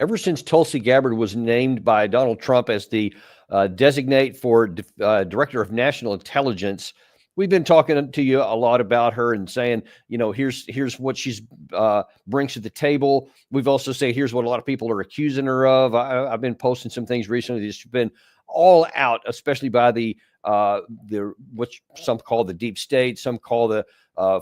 Ever since Tulsi Gabbard was named by Donald Trump as the designate for Director of National Intelligence, we've been talking to you a lot about her and saying, here's what she's brings to the table. We've also said here's what a lot of people are accusing her of. I've been posting some things recently that's been all out, especially by the what some call the deep state, some call the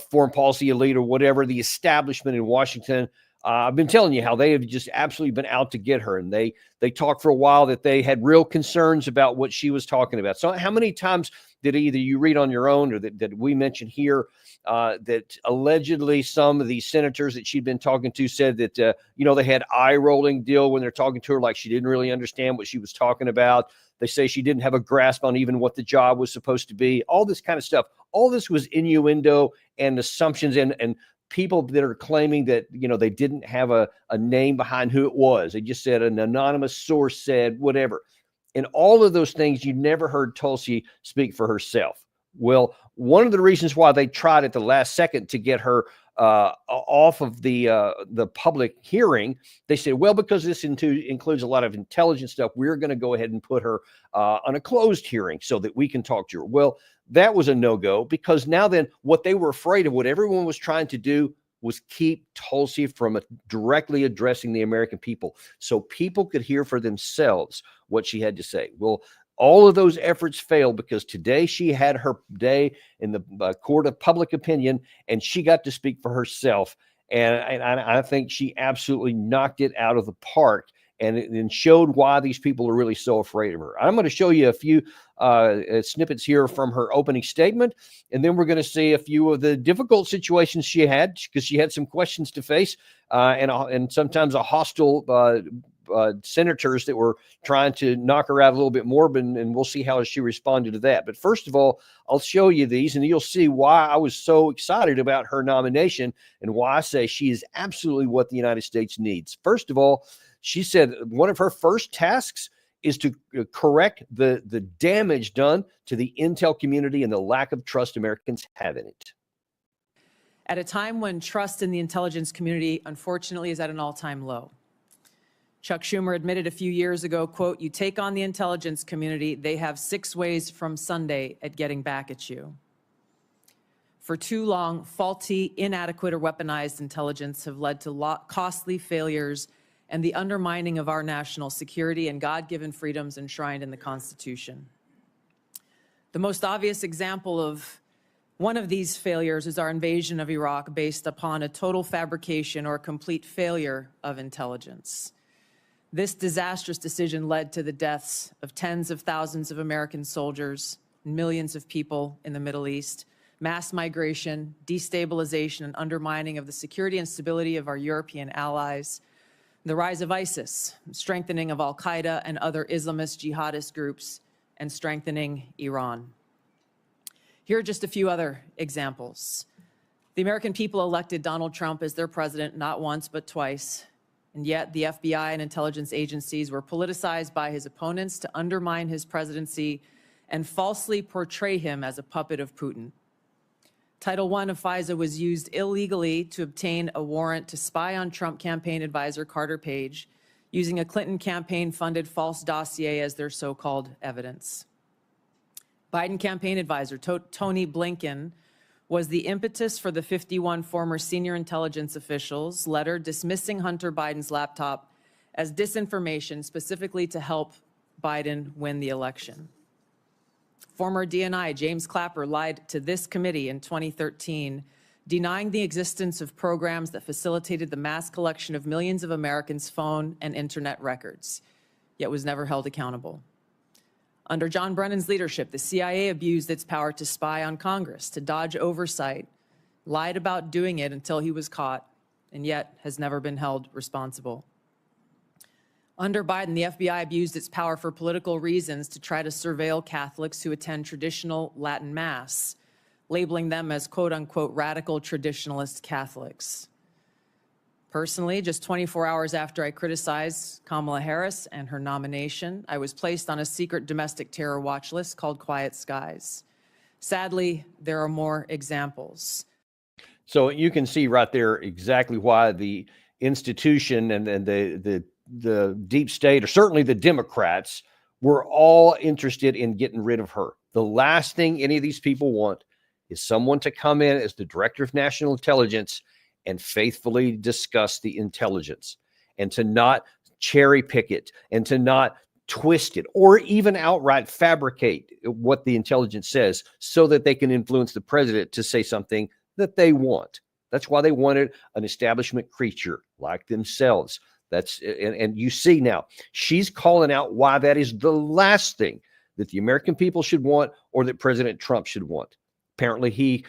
foreign policy elite or whatever, the establishment in Washington. I've been telling you how they have just absolutely been out to get her, and they talked for a while that they had real concerns about what she was talking about. So how many times did either you read on your own or that we mentioned here that allegedly some of these senators that she'd been talking to said that, they had eye-rolling deal when they're talking to her, like she didn't really understand what she was talking about. They say she didn't have a grasp on even what the job was supposed to be, all this kind of stuff. All this was innuendo and assumptions and people that are claiming that, they didn't have a name behind who it was. They just said an anonymous source said whatever. And all of those things, you never heard Tulsi speak for herself. Well, one of the reasons why they tried at the last second to get her off of the public hearing, they said, well, because this includes a lot of intelligence stuff, we're going to go ahead and put her on a closed hearing so that we can talk to her. Well, that was a no-go, because now then what they were afraid of, what everyone was trying to do, was keep Tulsi from directly addressing the American people so people could hear for themselves what she had to say. Well, all of those efforts failed because today she had her day in the court of public opinion, and she got to speak for herself. And I think she absolutely knocked it out of the park and showed why these people are really so afraid of her. I'm going to show you a few snippets here from her opening statement, and then we're going to see a few of the difficult situations she had, because she had some questions to face and sometimes a hostile senators that were trying to knock her out a little bit more, and we'll see how she responded to that. But first of all, I'll show you these, and you'll see why I was so excited about her nomination and why I say she is absolutely what the United States needs. First of all, she said one of her first tasks is to correct the damage done to the intel community and the lack of trust Americans have in it. At a time when trust in the intelligence community, unfortunately, is at an all-time low. Chuck Schumer admitted a few years ago, quote, "You take on the intelligence community, they have 6 ways from Sunday at getting back at you." For too long, faulty, inadequate, or weaponized intelligence have led to costly failures and the undermining of our national security and God-given freedoms enshrined in the Constitution. The most obvious example of one of these failures is our invasion of Iraq, based upon a total fabrication or complete failure of intelligence. This disastrous decision led to the deaths of tens of thousands of American soldiers, millions of people in the Middle East, mass migration, destabilization, and undermining of the security and stability of our European allies, the rise of ISIS, strengthening of Al-Qaeda and other Islamist jihadist groups, and strengthening Iran. Here are just a few other examples. The American people elected Donald Trump as their president not once but twice, and yet the FBI and intelligence agencies were politicized by his opponents to undermine his presidency and falsely portray him as a puppet of Putin. Title I of FISA was used illegally to obtain a warrant to spy on Trump campaign advisor Carter Page, using a Clinton campaign-funded false dossier as their so-called evidence. Biden campaign advisor Tony Blinken was the impetus for the 51 former senior intelligence officials' letter dismissing Hunter Biden's laptop as disinformation, specifically to help Biden win the election. Former DNI James Clapper lied to this committee in 2013, denying the existence of programs that facilitated the mass collection of millions of Americans' phone and internet records, yet was never held accountable. Under John Brennan's leadership, the CIA abused its power to spy on Congress, to dodge oversight, lied about doing it until he was caught, and yet has never been held responsible. Under Biden, the FBI abused its power for political reasons to try to surveil Catholics who attend traditional Latin Mass, labeling them as quote-unquote radical traditionalist Catholics. Personally, just 24 hours after I criticized Kamala Harris and her nomination, I was placed on a secret domestic terror watch list called Quiet Skies. Sadly, there are more examples. So you can see right there exactly why the institution and the the deep state, or certainly the Democrats, were all interested in getting rid of her. The last thing any of these people want is someone to come in as the director of national intelligence and faithfully discuss the intelligence, and to not cherry pick it, and to not twist it, or even outright fabricate what the intelligence says so that they can influence the president to say something that they want. That's why they wanted an establishment creature like themselves. And you see now, she's calling out why that is the last thing that the American people should want, or that President Trump should want. Apparently he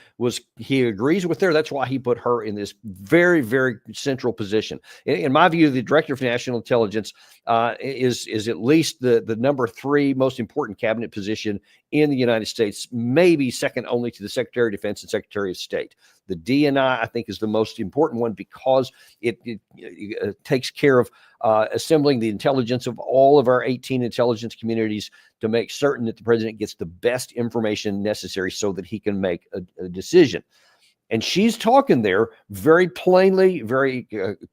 agrees with her. That's why he put her in this very, very central position. In my view, the director of national intelligence is at least the number 3 most important cabinet position in the United States, maybe second only to the Secretary of Defense and Secretary of State. The DNI, I think, is the most important one because it takes care of assembling the intelligence of all of our 18 intelligence communities to make certain that the president gets the best information necessary so that he can make a decision. And she's talking there very plainly, very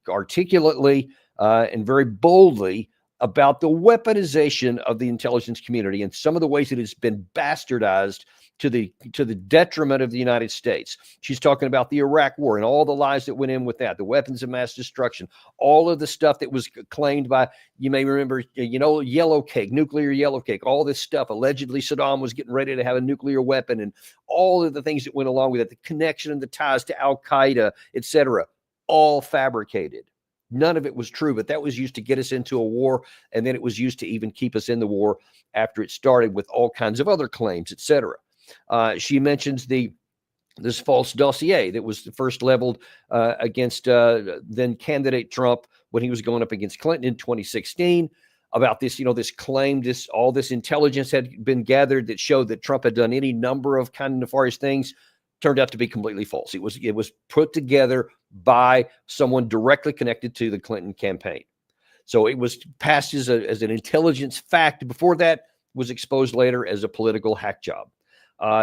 articulately, and very boldly about the weaponization of the intelligence community and some of the ways that it's been bastardized to the detriment of the United States. She's talking about the Iraq War and all the lies that went in with that, the weapons of mass destruction, all of the stuff that was claimed by, you may remember, yellow cake, nuclear yellow cake, all this stuff. Allegedly, Saddam was getting ready to have a nuclear weapon, and all of the things that went along with it, the connection and the ties to Al-Qaeda, etc., all fabricated. None of it was true, but that was used to get us into a war, and then it was used to even keep us in the war after it started, with all kinds of other claims, etc. She mentions this false dossier that was first leveled against then candidate Trump when he was going up against Clinton in 2016, about this, this claim, all this intelligence had been gathered that showed that Trump had done any number of kind of nefarious things. Turned out to be completely false. It was put together by someone directly connected to the Clinton campaign. So it was passed as an intelligence fact. Before that, was exposed later as a political hack job.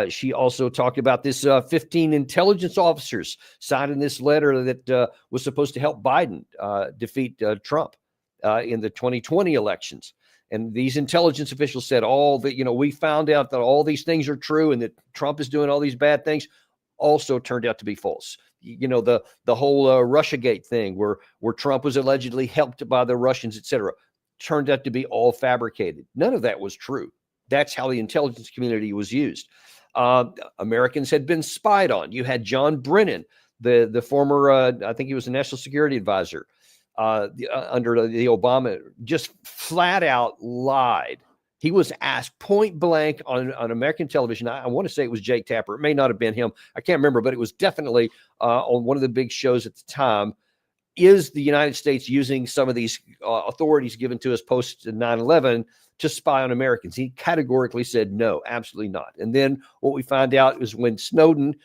She also talked about this 15 intelligence officers signing this letter that was supposed to help Biden defeat Trump in the 2020 elections. And these intelligence officials said we found out that all these things are true and that Trump is doing all these bad things. Also turned out to be false. The whole Russiagate thing where Trump was allegedly helped by the Russians, etc., turned out to be all fabricated. None of that was true. That's how the intelligence community was used. Americans had been spied on. You had John Brennan, the former, I think he was the national security advisor under the Obama, just flat out lied. He was asked point blank on American television. I want to say it was Jake Tapper. It may not have been him. I can't remember, but it was definitely on one of the big shows at the time. Is the United States using some of these authorities given to us post 9/11 to spy on Americans? He categorically said no, absolutely not. And then what we found out is when Snowden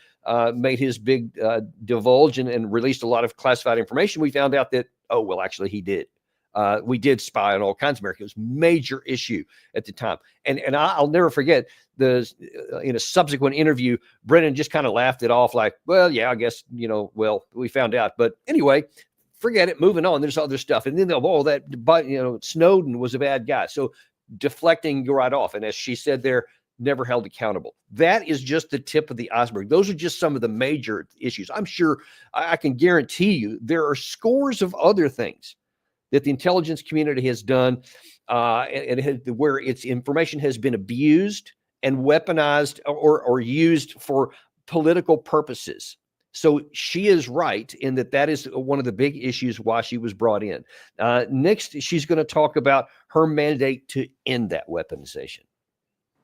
made his big divulge and released a lot of classified information, we found out that, actually he did. We did spy on all kinds of Americans. It was a major issue at the time. And I'll never forget in a subsequent interview, Brennan just kind of laughed it off like, well, yeah, I guess, we found out. But anyway, forget it, moving on. There's other stuff. And then Snowden was a bad guy. So deflecting right off. And as she said there, never held accountable. That is just the tip of the iceberg. Those are just some of the major issues. I'm sure, I can guarantee you, there are scores of other things that the intelligence community has done where its information has been abused and weaponized or used for political purposes. So she is right in that is one of the big issues why she was brought in. Next, she's going to talk about her mandate to end that weaponization.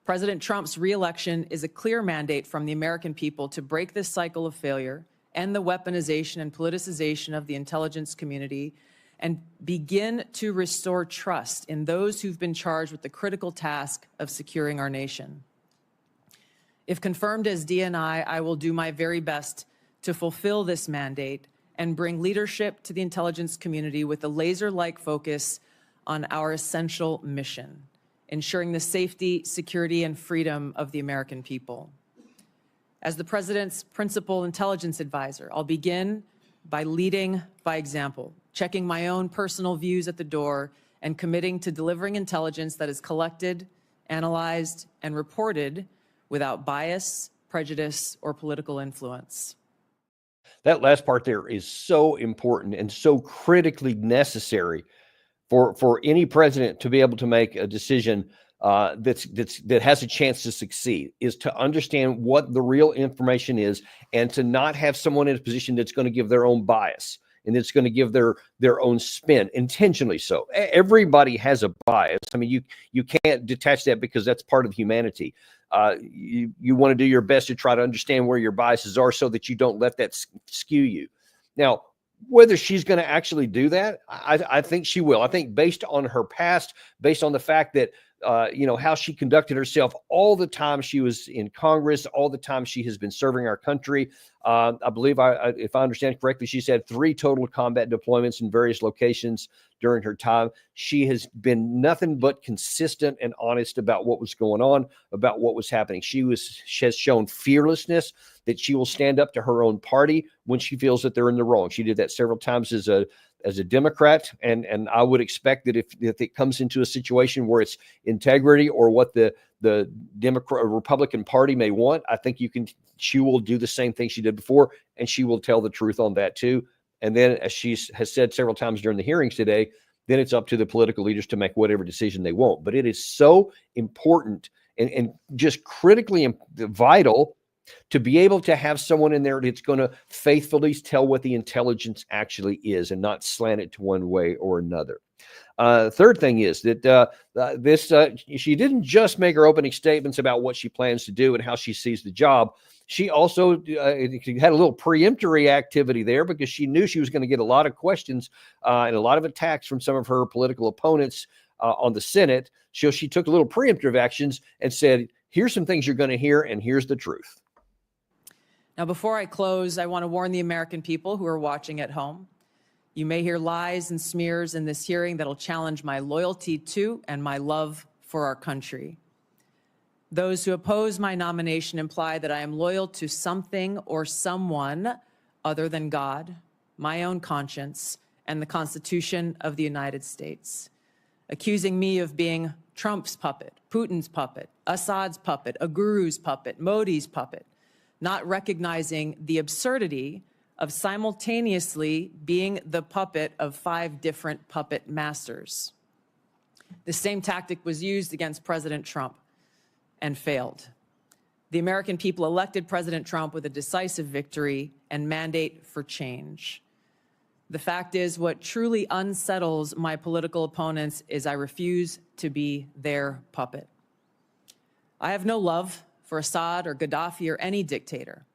President Trump's reelection is a clear mandate from the American people to break this cycle of failure, end the weaponization and politicization of the intelligence community, and begin to restore trust in those who've been charged with the critical task of securing our nation. If confirmed as DNI, I will do my very best to fulfill this mandate and bring leadership to the intelligence community with a laser-like focus on our essential mission, ensuring the safety, security, and freedom of the American people. As the President's principal intelligence advisor, I'll begin by leading by example, checking my own personal views at the door, and committing to delivering intelligence that is collected, analyzed, and reported without bias, prejudice, or political influence. That last part there is so important and so critically necessary for any president to be able to make a decision that has a chance to succeed, is to understand what the real information is and to not have someone in a position that's going to give their own bias and it's going to give their own spin, intentionally so. Everybody has a bias. I mean, you can't detach that because that's part of humanity. You want to do your best to try to understand where your biases are so that you don't let that skew you. Now, whether she's going to actually do that, I think she will. I think based on her past, based on the fact that, how she conducted herself all the time she was in Congress, all the time she has been serving our country. I believe, if I understand correctly, she's had 3 total combat deployments in various locations during her time. She has been nothing but consistent and honest about what was going on, about what was happening. She has shown fearlessness, that she will stand up to her own party when she feels that they're in the wrong. She did that several times as a Democrat, and I would expect that if it comes into a situation where it's integrity or what the Democrat or Republican Party may want, I think she will do the same thing she did before, and she will tell the truth on that too. And then, as she has said several times during the hearings today, then it's up to the political leaders to make whatever decision they want. But it is so important and just critically vital to be able to have someone in there that's going to faithfully tell what the intelligence actually is and not slant it to one way or another. Third thing is that she didn't just make her opening statements about what she plans to do and how she sees the job. She also had a little preemptory activity there because she knew she was going to get a lot of questions and a lot of attacks from some of her political opponents on the Senate. So she took a little preemptive actions and said, here's some things you're going to hear, and here's the truth. Now, before I close, I want to warn the American people who are watching at home. You may hear lies and smears in this hearing that'll challenge my loyalty to and my love for our country. Those who oppose my nomination imply that I am loyal to something or someone other than God, my own conscience, and the Constitution of the United States. Accusing me of being Trump's puppet, Putin's puppet, Assad's puppet, a guru's puppet, Modi's puppet, not recognizing the absurdity of simultaneously being the puppet of 5 different puppet masters. The same tactic was used against President Trump and failed. The American people elected President Trump with a decisive victory and mandate for change. The fact is, what truly unsettles my political opponents is I refuse to be their puppet. I have no love for Assad or Gaddafi or any dictator.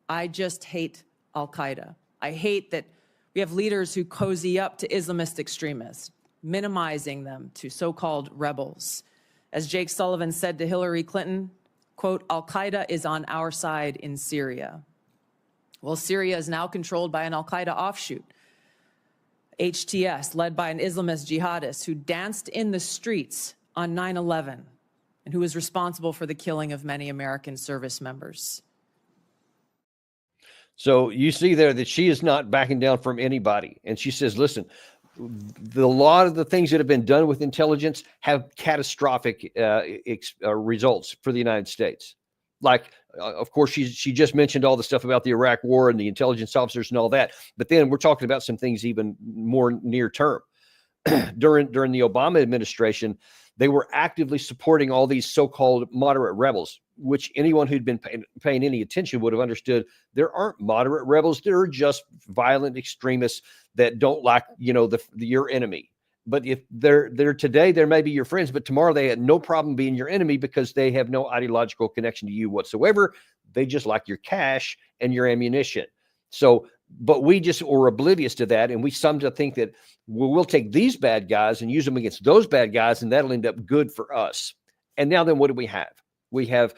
I just hate al-Qaeda. I hate that we have leaders who cozy up to Islamist extremists, minimizing them to so-called rebels. As Jake Sullivan said to Hillary Clinton, quote, al-Qaeda is on our side in Syria. Well, Syria is now controlled by an al-Qaeda offshoot, HTS, led by an Islamist jihadist who danced in the streets on 9/11 and who was responsible for the killing of many American service members. So you see there that she is not backing down from anybody. And she says, listen, a lot of the things that have been done with intelligence have catastrophic results for the United States. Like, of course, she just mentioned all the stuff about the Iraq war and the intelligence officers and all that. But then we're talking about some things even more near term. During the Obama administration, they were actively supporting all these so-called moderate rebels, which anyone who'd been paying any attention would have understood there aren't moderate rebels. There are just violent extremists that don't like, your enemy. But if they're today, they may be your friends, but tomorrow they had no problem being your enemy because they have no ideological connection to you whatsoever. They just like your cash and your ammunition. So, but we just were oblivious to that. And we some to think that we'll take these bad guys and use them against those bad guys, and that'll end up good for us. And now then what do we have? We have,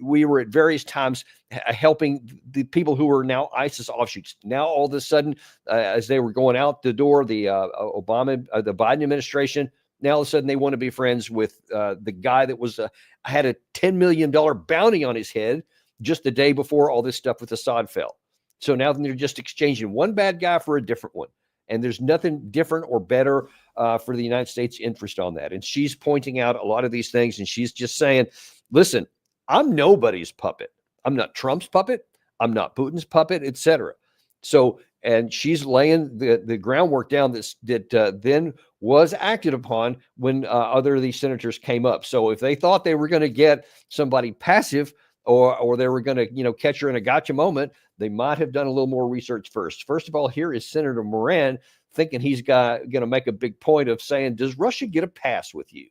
we were at various times helping the people who are now ISIS offshoots. Now, all of a sudden, as they were going out the door, the Biden administration, now all of a sudden they want to be friends with the guy that had a $10 million bounty on his head just the day before all this stuff with Assad fell. So now they're just exchanging one bad guy for a different one. And there's nothing different or better for the United States interest on that. And she's pointing out a lot of these things, and she's just saying, listen, I'm nobody's puppet. I'm not Trump's puppet. I'm not Putin's puppet, etc. So, and she's laying the groundwork down that then was acted upon when other of these senators came up. So if they thought they were going to get somebody passive or they were going to, catch her in a gotcha moment, they might have done a little more research first. First of all, here is Senator Moran thinking he's going to make a big point of saying, does Russia get a pass with you?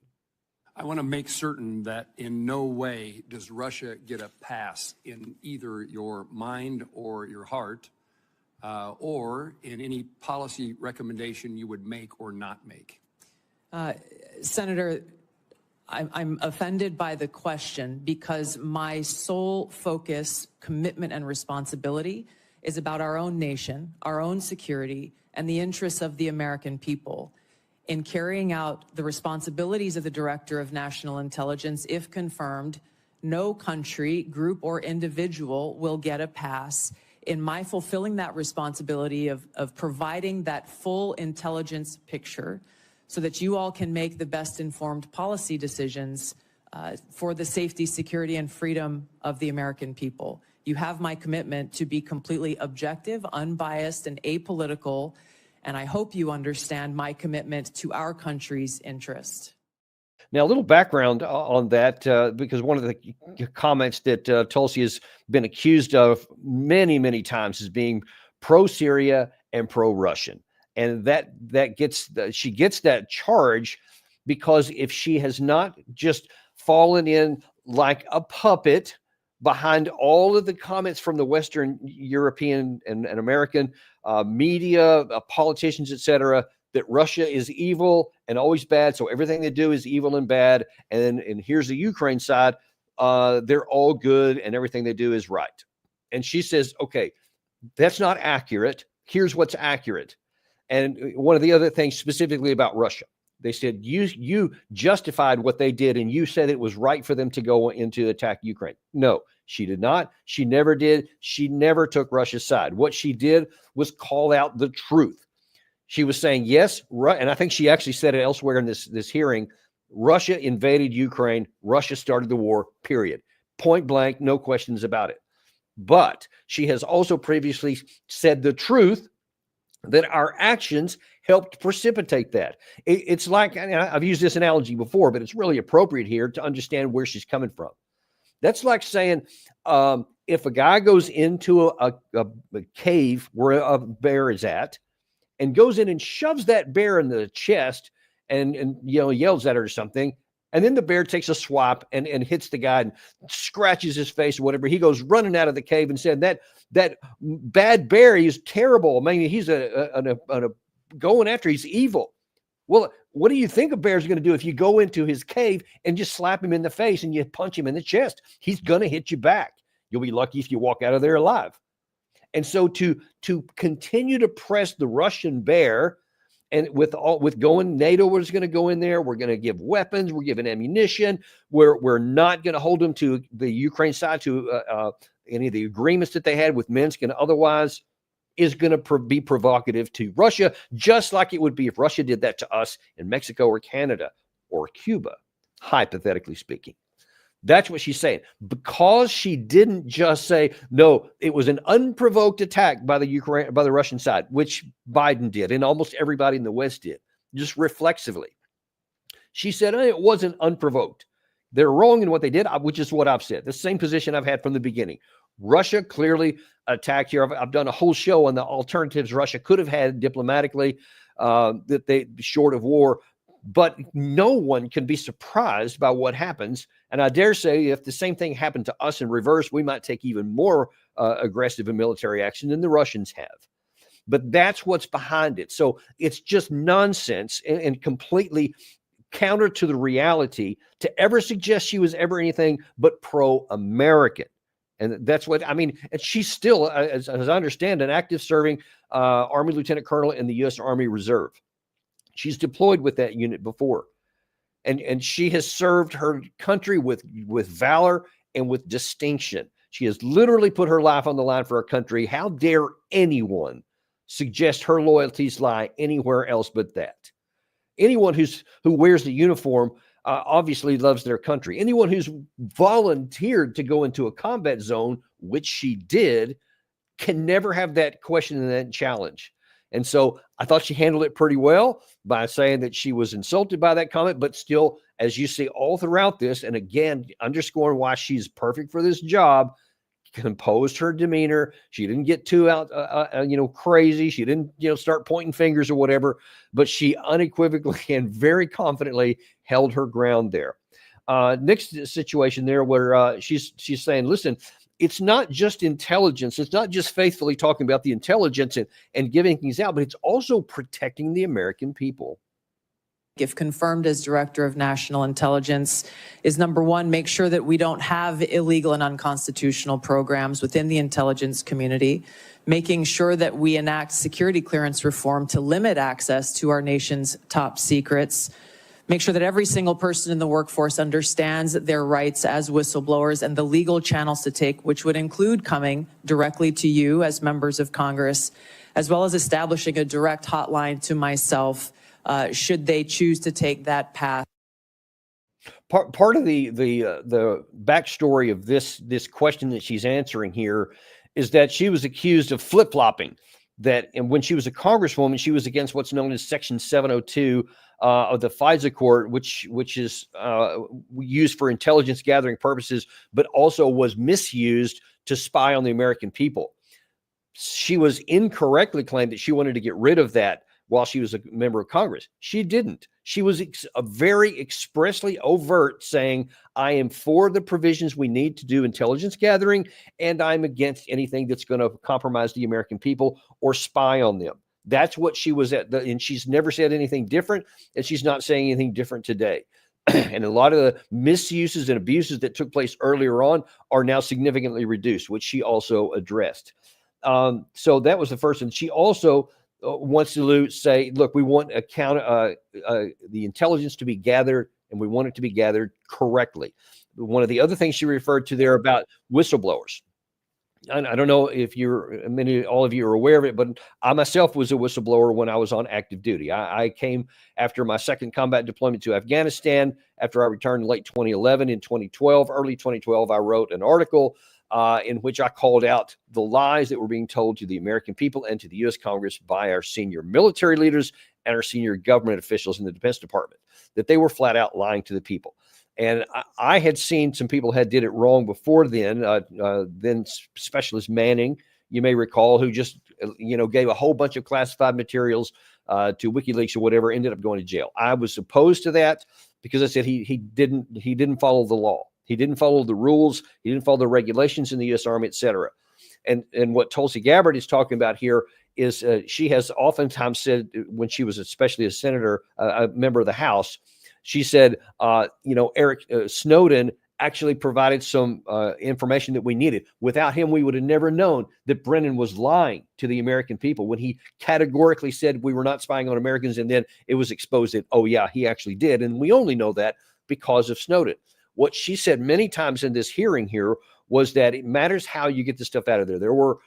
I want to make certain that in no way does Russia get a pass in either your mind or your heart, or in any policy recommendation you would make or not make. Senator, I'm offended by the question because my sole focus, commitment, and responsibility is about our own nation, our own security, and the interests of the American people. In carrying out the responsibilities of the Director of National Intelligence, if confirmed, no country, group, or individual will get a pass in my fulfilling that responsibility of providing that full intelligence picture so that you all can make the best informed policy decisions for the safety, security, and freedom of the American people. You have my commitment to be completely objective, unbiased, and apolitical, and I hope you understand my commitment to our country's interest. Now, a little background on that, because one of the comments that Tulsi has been accused of many, many times is being pro-Syria and pro-Russian. And she gets that charge because if she has not just fallen in like a puppet behind all of the comments from the Western European and American media, politicians, etc., that Russia is evil and always bad, so everything they do is evil and bad, and here's the Ukraine side, they're all good and everything they do is right. And she says, okay, that's not accurate. Here's what's accurate. And one of the other things specifically about Russia, they said, you justified what they did and you said it was right for them to go into attack Ukraine. No, she did not. She never did. She never took Russia's side. What she did was call out the truth. She was saying, yes, and I think she actually said it elsewhere in this hearing, Russia invaded Ukraine. Russia started the war, period. Point blank, no questions about it. But she has also previously said the truth that our actions helped precipitate that. It's like, and I've used this analogy before, but it's really appropriate here to understand where she's coming from. That's like saying, if a guy goes into a cave where a bear is at and goes in and shoves that bear in the chest and yells at her or something, and then the bear takes a swap and hits the guy and scratches his face or whatever, he goes running out of the cave and said that bad bear is terrible. I mean, he's going after, he's evil. Well, what do you think a bear's going to do if you go into his cave and just slap him in the face and you punch him in the chest? He's going to hit you back. You'll be lucky if you walk out of there alive. And so to continue to press the Russian bear, and with going, NATO was going to go in there. We're going to give weapons. We're giving ammunition. We're not going to hold them to the Ukraine side to any of the agreements that they had with Minsk and otherwise, is going to be provocative to Russia, just like it would be if Russia did that to us in Mexico or Canada or Cuba, hypothetically speaking. That's what she's saying. Because she didn't just say, no, it was an unprovoked attack by the Russian side, which Biden did and almost everybody in the West did, just reflexively. She said, it wasn't unprovoked. They're wrong in what they did, which is what I've said. The same position I've had from the beginning. Russia clearly attacked here. I've done a whole show on the alternatives Russia could have had diplomatically, that they short of war. But no one can be surprised by what happens. And I dare say if the same thing happened to us in reverse, we might take even more aggressive and military action than the Russians have. But that's what's behind it. So it's just nonsense and completely counter to the reality to ever suggest she was ever anything but pro-American. And that's what I mean. And she's still, as I understand, an active serving Army Lieutenant Colonel in the U.S. Army Reserve. She's deployed with that unit before. And she has served her country with valor and with distinction. She has literally put her life on the line for her country. How dare anyone suggest her loyalties lie anywhere else but that. Anyone who wears the uniform obviously loves their country. Anyone who's volunteered to go into a combat zone, which she did, can never have that question and that challenge. And so I thought she handled it pretty well by saying that she was insulted by that comment, but still, as you see all throughout this, and again, underscoring why she's perfect for this job, composed her demeanor. She didn't get too out, crazy. She didn't, start pointing fingers or whatever, but she unequivocally and very confidently held her ground there. Next situation there where she's saying, listen, it's not just intelligence. It's not just faithfully talking about the intelligence and giving things out, but it's also protecting the American people. If confirmed as Director of National Intelligence, is number one, make sure that we don't have illegal and unconstitutional programs within the intelligence community, making sure that we enact security clearance reform to limit access to our nation's top secrets, make sure that every single person in the workforce understands their rights as whistleblowers and the legal channels to take, which would include coming directly to you as members of Congress, as well as establishing a direct hotline to myself should they choose to take that path. Part of the backstory of this question that she's answering here is that she was accused of flip-flopping. And when she was a congresswoman, she was against what's known as Section 702 of the FISA court, which is used for intelligence gathering purposes, but also was misused to spy on the American people. She was incorrectly claimed that she wanted to get rid of that while she was a member of Congress. She didn't. She was a very expressly overt saying, I am for the provisions we need to do intelligence gathering, and I'm against anything that's going to compromise the American people or spy on them. That's what she was at. And she's never said anything different, and she's not saying anything different today. And a lot of the misuses and abuses that took place earlier on are now significantly reduced, which she also addressed. So that was the first one. She also wants to say, look, we want the intelligence to be gathered, and we want it to be gathered correctly. One of the other things she referred to there about whistleblowers. I don't know if all of you are aware of it, but I myself was a whistleblower when I was on active duty. I came after my second combat deployment to Afghanistan after I returned in late 2011. In 2012, early 2012, I wrote an article in which I called out the lies that were being told to the American people and to the U.S. Congress by our senior military leaders and our senior government officials in the Defense Department, that they were flat out lying to the people. And I had seen some people had did it wrong before then. Then Specialist Manning, you may recall, who just gave a whole bunch of classified materials to WikiLeaks or whatever, ended up going to jail. I was opposed to that because I said he didn't follow the law. He didn't follow the rules. He didn't follow the regulations in the U.S. Army, et cetera. And what Tulsi Gabbard is talking about here is she has oftentimes said, when she was especially a senator, a member of the House, she said, Eric Snowden actually provided some information that we needed. Without him, we would have never known that Brennan was lying to the American people when he categorically said we were not spying on Americans. And then it was exposed that, oh, yeah, he actually did. And we only know that because of Snowden. What she said many times in this hearing here was that it matters how you get the stuff out of there. There were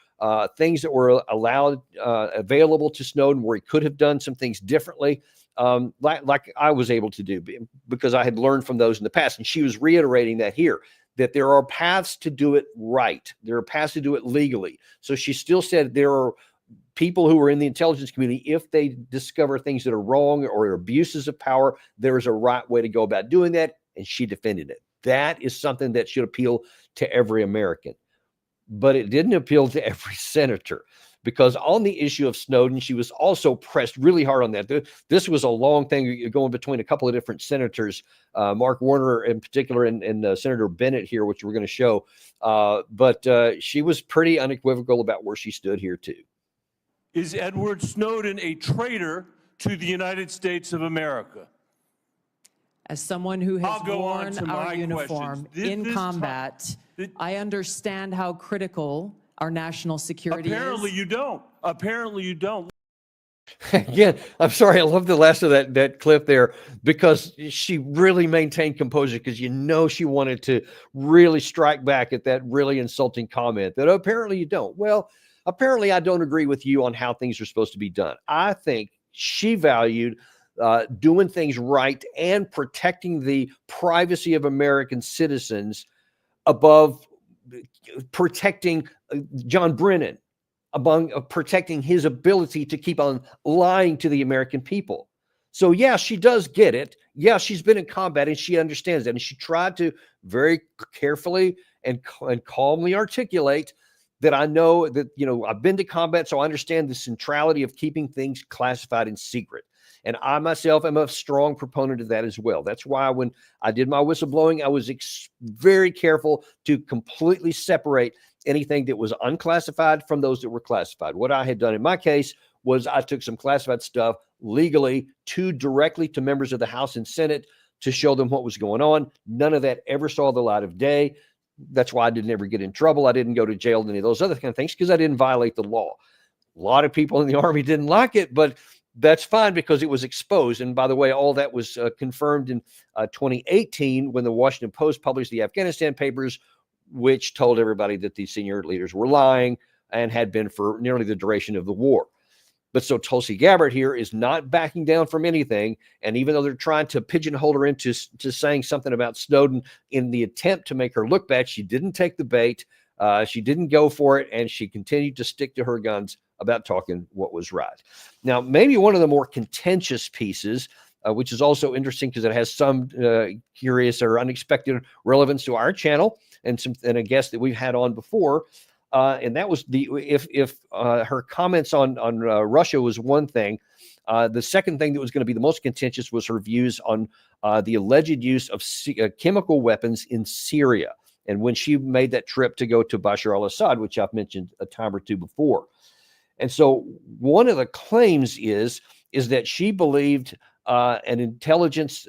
things that were allowed, available to Snowden where he could have done some things differently, like I was able to do because I had learned from those in the past. And she was reiterating that here, that there are paths to do it right. There are paths to do it legally. So she still said there are people who are in the intelligence community, if they discover things that are wrong or abuses of power, there is a right way to go about doing that. And she defended it. That is something that should appeal to every American. But it didn't appeal to every senator, because on the issue of Snowden, she was also pressed really hard on that. This was a long thing going between a couple of different senators, Mark Warner in particular, and Senator Bennett here, which we're going to show. But she was pretty unequivocal about where she stood here, too. Is Edward Snowden a traitor to the United States of America? As someone who has worn our uniform in combat, I understand how critical our national security is. Apparently you don't. Apparently you don't. Again, I'm sorry. I love the last of that clip there, because she really maintained composure, because she wanted to really strike back at that really insulting comment that apparently you don't. Well, Apparently, I don't agree with you on how things are supposed to be done. I think she valued doing things right and protecting the privacy of American citizens above protecting John Brennan, among protecting his ability to keep on lying to the American people. So yeah, she does get it. Yeah, she's been in combat and she understands that. And she tried to very carefully and calmly articulate that I know that, I've been to combat, so I understand the centrality of keeping things classified and secret. And I myself am a strong proponent of that as well. That's why when I did my whistleblowing, I was very careful to completely separate anything that was unclassified from those that were classified. What I had done in my case was I took some classified stuff legally directly to members of the House and Senate to show them what was going on. None of that ever saw the light of day. That's why I didn't ever get in trouble. I didn't go to jail and any of those other kind of things because I didn't violate the law. A lot of people in the Army didn't like it, but that's fine because it was exposed. And by the way, all that was confirmed in 2018 when the Washington Post published the Afghanistan papers, which told everybody that these senior leaders were lying and had been for nearly the duration of the war. But so Tulsi Gabbard here is not backing down from anything. And even though they're trying to pigeonhole her into saying something about Snowden in the attempt to make her look bad, she didn't take the bait. She didn't go for it. And she continued to stick to her guns about talking what was right. Now, maybe one of the more contentious pieces, which is also interesting because it has some curious or unexpected relevance to our channel and a guest that we've had on before. And that was if her comments on Russia was one thing, the second thing that was going to be the most contentious was her views on the alleged use of chemical weapons in Syria. And when she made that trip to go to Bashar al-Assad, which I've mentioned a time or two before. And so one of the claims is that she believed an intelligence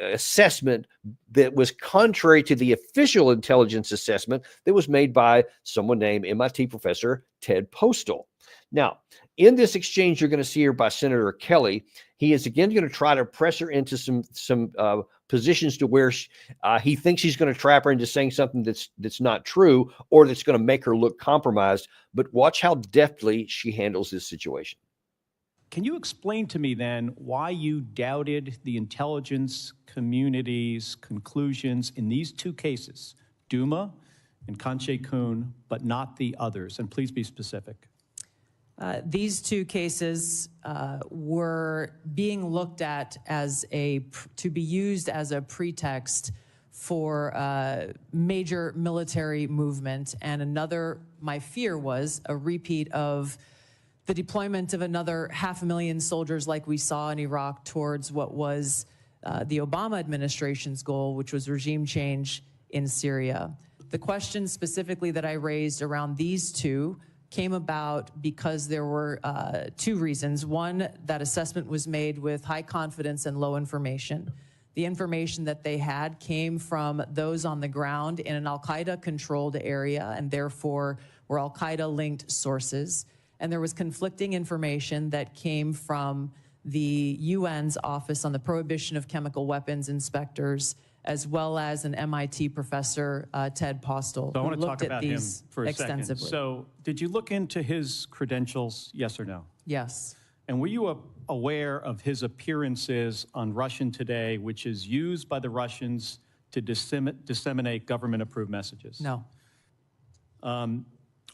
assessment that was contrary to the official intelligence assessment that was made by someone named MIT professor Ted Postal. Now, in this exchange you're going to see here by Senator Kelly, he is again going to try to press her into some positions to where he thinks he's going to trap her into saying something that's not true or that's going to make her look compromised. But watch how deftly she handles this situation. Can you explain to me then why you doubted the intelligence community's conclusions in these two cases, Duma and Kanche Kun, but not the others? And please be specific. These two cases were being looked at to be used as a pretext for major military movement. And my fear was a repeat of the deployment of another 500,000 soldiers like we saw in Iraq towards what was the Obama administration's goal, which was regime change in Syria. The question specifically that I raised around these two came about because there were two reasons. One, that assessment was made with high confidence and low information. The information that they had came from those on the ground in an al-Qaeda controlled area and therefore were al-Qaeda linked sources. And there was conflicting information that came from the UN's Office on the Prohibition of Chemical Weapons inspectors, as well as an MIT professor, Ted Postal, So I who want to talk looked at about him these for a second. extensively. So did you look into his credentials, yes or no? Yes. And were you aware of his appearances on Russian Today, which is used by the Russians to disseminate government-approved messages? No.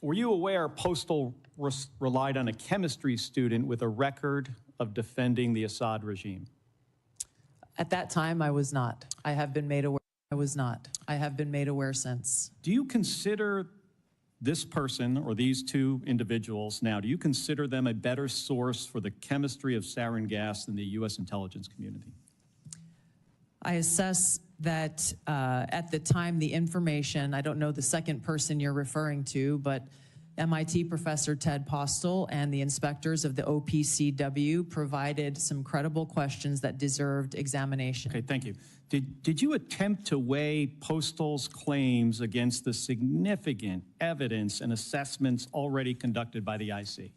Were you aware Postal relied on a chemistry student with a record of defending the Assad regime? At that time, I was not. I have been made aware. I was not. I have been made aware since. Do you consider this person or these two individuals now, do you consider them a better source for the chemistry of sarin gas than the U.S. intelligence community? I assess that at the time, the information, I don't know the second person you're referring to, but MIT professor Ted Postal and the inspectors of the OPCW provided some credible questions that deserved examination. Okay, thank you. Did you attempt to weigh Postal's claims against the significant evidence and assessments already conducted by the IC?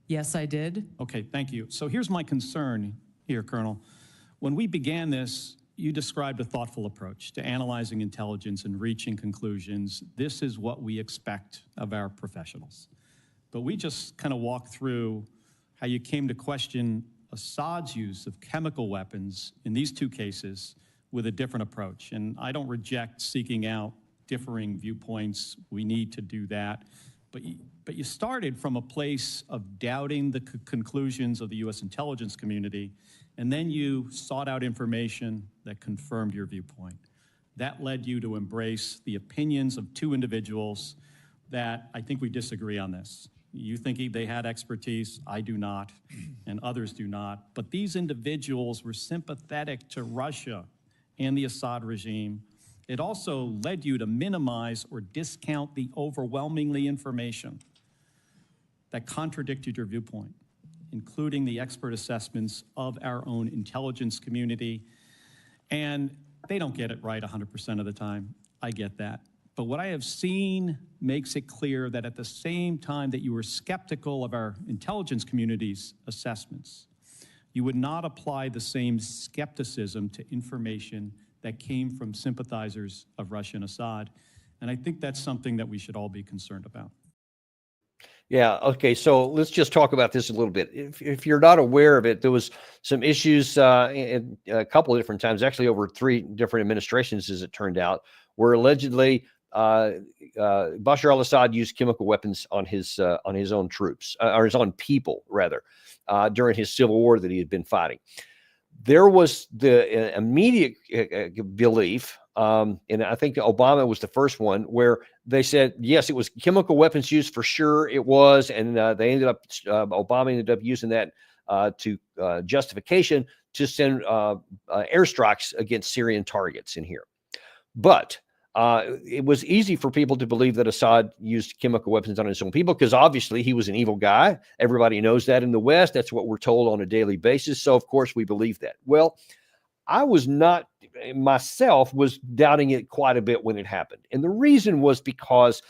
Yes, I did. Okay, thank you. So here's my concern here, Colonel. When we began this, you described a thoughtful approach to analyzing intelligence and reaching conclusions. This is what we expect of our professionals. but we just kind of walked through how you came to question Assad's use of chemical weapons in these two cases with a different approach. And I don't reject seeking out differing viewpoints. We need to do that. But you started from a place of doubting the conclusions of the U.S. intelligence community, and then you sought out information that confirmed your viewpoint. That led you to embrace the opinions of two individuals that I think we disagree on this. You think they had expertise, I do not, and others do not. But these individuals were sympathetic to Russia and the Assad regime. It also led you to minimize or discount the overwhelmingly information that contradicted your viewpoint, including the expert assessments of our own intelligence community. And they don't get it right 100% of the time. I get that. But what I have seen makes it clear that at the same time that you were skeptical of our intelligence community's assessments, you would not apply the same skepticism to information that came from sympathizers of Russia and Assad. And I think that's something that we should all be concerned about. Yeah. Okay. So let's just talk about this a little bit. If you're not aware of it, there was some issues in a couple of different times, actually over 3 different administrations, as it turned out, where allegedly Bashar al-Assad used chemical weapons on his own troops, or his own people, rather, during his civil war that he had been fighting. There was the immediate belief, and I think Obama was the first one, where they said, yes, it was chemical weapons used for sure. It was. And they ended up, Obama ended up using that to justification to send airstrikes against Syrian targets in here. But it was easy for people to believe that Assad used chemical weapons on his own people because obviously he was an evil guy. Everybody knows that in the West. That's what we're told on a daily basis. So, of course, we believe that. Well, I was not, myself, was doubting it quite a bit when it happened. And the reason was because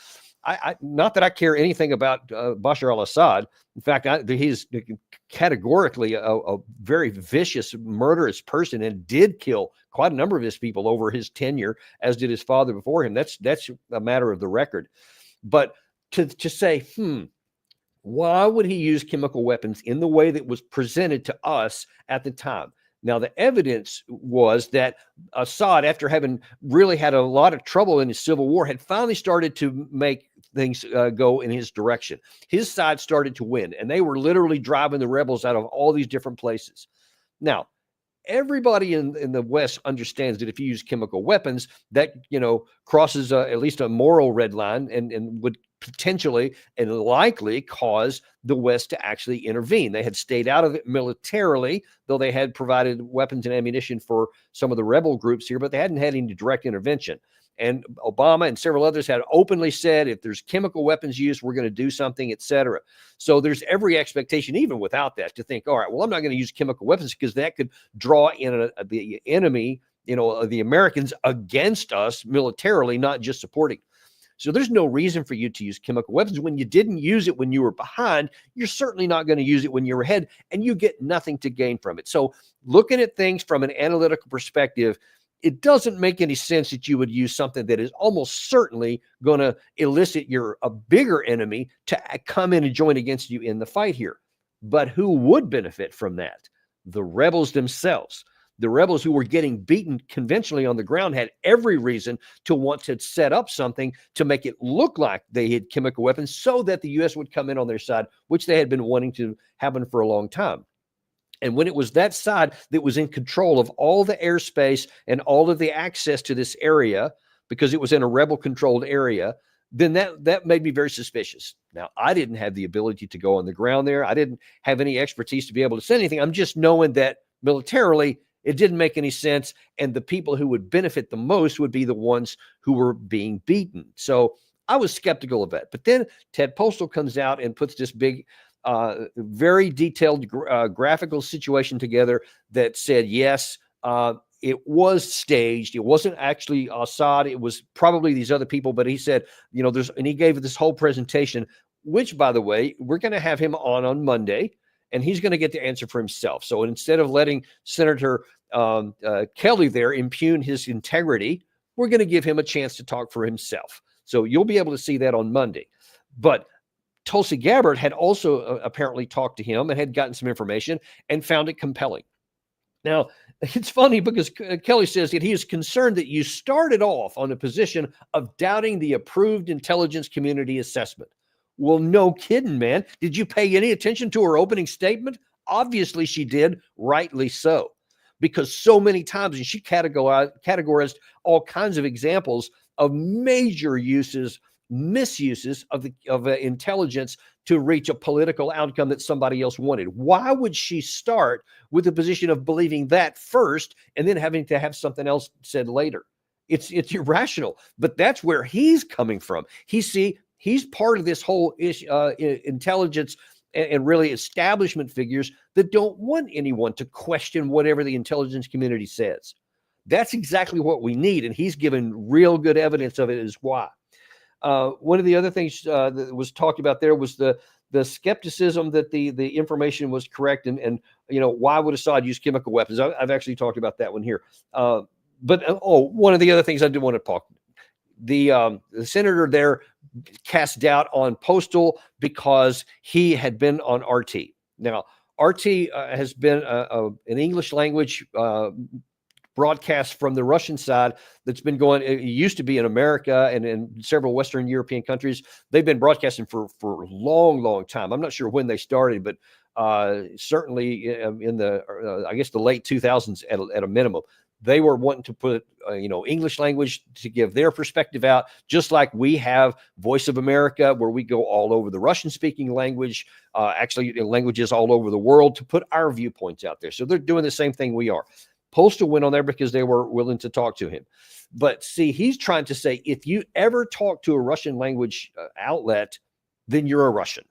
not that I care anything about Bashar al-Assad. In fact, he's categorically a very vicious, murderous person and did kill quite a number of his people over his tenure, as did his father before him. That's a matter of the record. But to say, why would he use chemical weapons in the way that was presented to us at the time? Now, the evidence was that Assad, after having really had a lot of trouble in his civil war, had finally started to make things go in his direction. His side started to win, and they were literally driving the rebels out of all these different places. Now, everybody in the West understands that if you use chemical weapons, that, crosses at least a moral red line and would potentially and likely cause the West to actually intervene. They had stayed out of it militarily, though they had provided weapons and ammunition for some of the rebel groups here, but they hadn't had any direct intervention. And Obama and several others had openly said, if there's chemical weapons used, we're going to do something, et cetera. So there's every expectation, even without that, to think, all right, well, I'm not going to use chemical weapons because that could draw in the enemy, the Americans against us militarily, not just supporting. So there's no reason for you to use chemical weapons. When you didn't use it when you were behind, you're certainly not going to use it when you're ahead, and you get nothing to gain from it. So looking at things from an analytical perspective, it doesn't make any sense that you would use something that is almost certainly going to elicit a bigger enemy to come in and join against you in the fight here. But who would benefit from that? The rebels themselves. The rebels who were getting beaten conventionally on the ground had every reason to want to set up something to make it look like they had chemical weapons so that the U.S. would come in on their side, which they had been wanting to happen for a long time. And when it was that side that was in control of all the airspace and all of the access to this area, because it was in a rebel-controlled area, then that made me very suspicious. Now, I didn't have the ability to go on the ground there. I didn't have any expertise to be able to say anything. I'm just knowing that militarily, it didn't make any sense, and the people who would benefit the most would be the ones who were being beaten. So I was skeptical of that. But then Ted Postal comes out and puts this big, very detailed graphical situation together that said, yes, it was staged. It wasn't actually Assad. It was probably these other people. But he said, and he gave this whole presentation, which, by the way, we're going to have him on Monday. And he's going to get to answer for himself. So instead of letting Senator Kelly there impugn his integrity, we're going to give him a chance to talk for himself. So you'll be able to see that on Monday. But Tulsi Gabbard had also apparently talked to him and had gotten some information and found it compelling. Now, it's funny because Kelly says that he is concerned that you started off on a position of doubting the approved intelligence community assessment. Well, no kidding, man. Did you pay any attention to her opening statement? Obviously, she did, rightly so, because so many times, and she categorized all kinds of examples of major misuses of intelligence to reach a political outcome that somebody else wanted. Why would she start with the position of believing that first and then having to have something else said later? It's irrational, but that's where he's coming from. He's part of this whole intelligence and really establishment figures that don't want anyone to question whatever the intelligence community says. That's exactly what we need, and he's given real good evidence of it as why. One of the other things that was talked about there was the skepticism that the information was correct, and why would Assad use chemical weapons? I've actually talked about that one here. But one of the other things I did want to talk, the senator there cast doubt on Postal because he had been on RT. Now, RT has been an English language broadcast from the Russian side that's been going. It used to be in America and in several Western European countries. They've been broadcasting for a long time. I'm not sure when they started, but certainly in the I guess the late 2000s at a minimum. They were wanting to put English language to give their perspective out, just like we have Voice of America, where we go all over the Russian-speaking language, actually languages all over the world, to put our viewpoints out there. So they're doing the same thing we are. Postal went on there because they were willing to talk to him. But see, he's trying to say, if you ever talk to a Russian language outlet, then you're a Russian,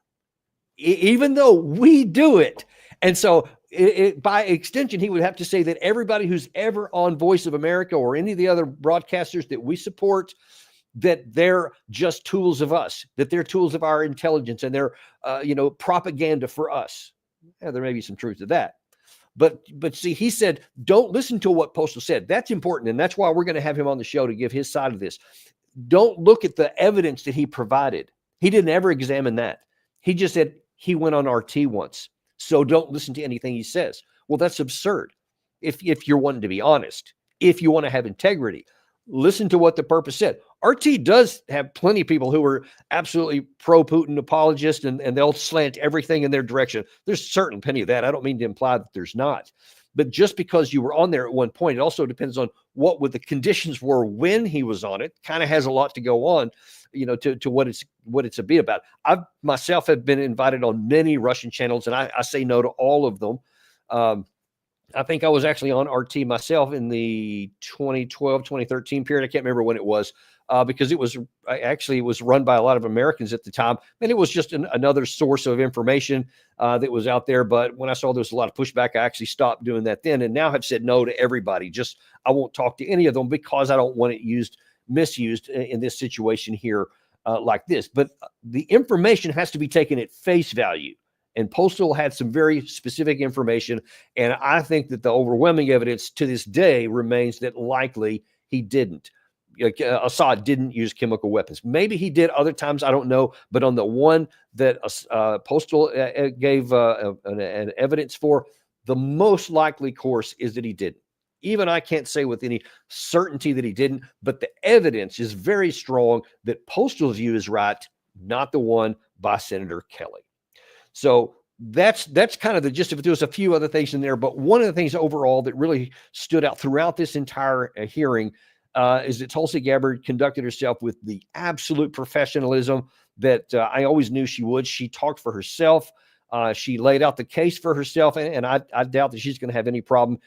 even though we do it. And so by extension, he would have to say that everybody who's ever on Voice of America or any of the other broadcasters that we support, that they're just tools of us, that they're tools of our intelligence, and they're, propaganda for us. Yeah, there may be some truth to that. But see, he said, don't listen to what Postal said. That's important. And that's why we're going to have him on the show to give his side of this. Don't look at the evidence that he provided. He didn't ever examine that. He just said he went on RT once. So don't listen to anything he says. Well, that's absurd. If you're wanting to be honest, if you want to have integrity, listen to what the purpose said. RT does have plenty of people who are absolutely pro-Putin apologists, and they'll slant everything in their direction. There's certainly plenty of that. I don't mean to imply that there's not. But just because you were on there at one point, it also depends on what the conditions were when he was on it. Kind of has a lot to go on, to what it's a bit about. I myself have been invited on many Russian channels, and I say no to all of them. I think I was actually on RT myself in the 2012, 2013 period. I can't remember when it was, because it was run by a lot of Americans at the time. And it was just another source of information that was out there. But when I saw there was a lot of pushback, I actually stopped doing that then, and now have said no to everybody. Just, I won't talk to any of them because I don't want it misused in this situation here like this. But the information has to be taken at face value. And Postal had some very specific information. And I think that the overwhelming evidence to this day remains that likely he didn't. Assad didn't use chemical weapons. Maybe he did other times, I don't know. But on the one that Postal gave an evidence for, the most likely course is that he didn't. Even I can't say with any certainty that he didn't, but the evidence is very strong that Postal's view is right, not the one by Senator Kelly. So that's kind of the gist of it. There's a few other things in there, but one of the things overall that really stood out throughout this entire hearing is that Tulsi Gabbard conducted herself with the absolute professionalism that I always knew she would. She talked for herself. She laid out the case for herself, and I doubt that she's going to have any problem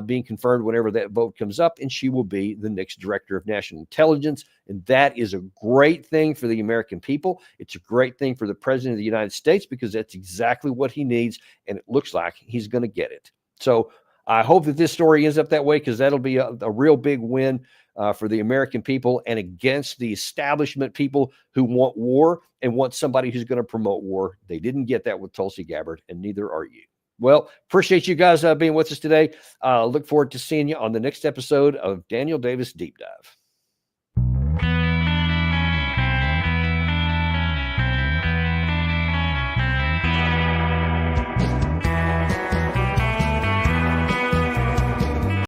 being confirmed whenever that vote comes up, and she will be the next director of national intelligence. And that is a great thing for the American people. It's a great thing for the president of the United States, because that's exactly what he needs, and it looks like he's going to get it. So I hope that this story ends up that way, because that'll be a real big win for the American people and against the establishment people who want war and want somebody who's going to promote war. They didn't get that with Tulsi Gabbard, and neither are you. Well, appreciate you guys being with us today. Look forward to seeing you on the next episode of Daniel Davis Deep Dive.